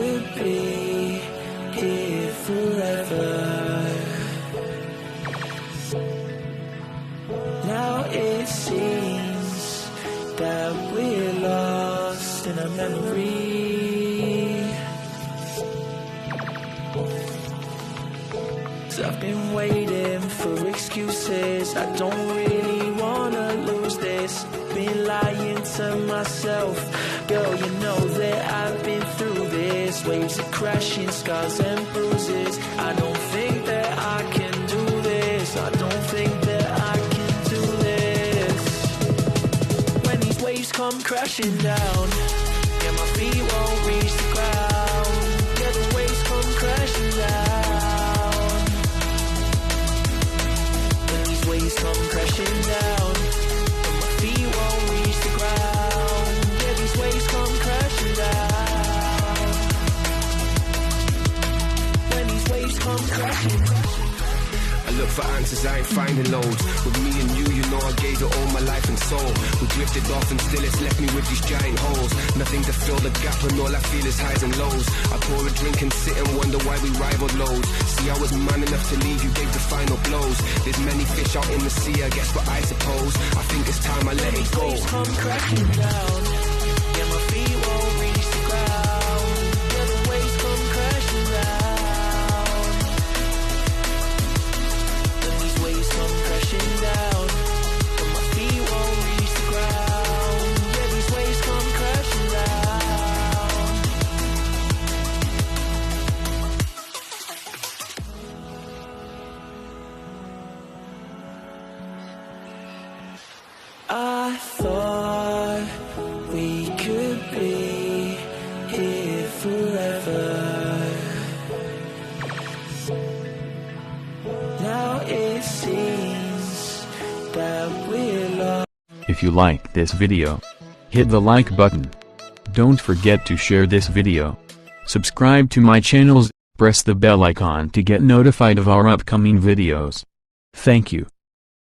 could be here forever. Now it seems that we're lost in a memory. 'Cause I've been waiting for excuses. I don't really wanna lose this. Been lying to myself. Girl, you know that I've been through this. Waves of crashing, scars and bruises. I don't think that I can do this. I don't think that I can do this. When these waves come crashing down, yeah, my feet won't reach the ground. Yeah, the waves come crashing down. When these waves come crashing down, and my feet won't reach the ground. Yeah, these waves come crashing down. When these waves come crashing down. I look for answers, I ain't finding loads. With me and you, you know I gave it all my life and soul. We drifted off and still it's left me with these giant holes. Nothing to fill the gap and all I feel is highs and lows. I pour a drink and sit and wonder why we rivaled lows. See, I was man enough to leave, you gave the final blows. There's many fish out in the sea, I guess what I suppose. I think it's time I let it go. Waves come crashing down. Yeah, my feet won't reach the ground. Yeah, the waves come crashing down. When these waves come crashing down, and my feet won't reach the ground. Yeah, these waves come crashing down. I thought we could be here forever. Now it seems that we're lost. If you like this video, hit the like button. Don't forget to share this video. Subscribe to my channels, press the bell icon to get notified of our upcoming videos. Thank you.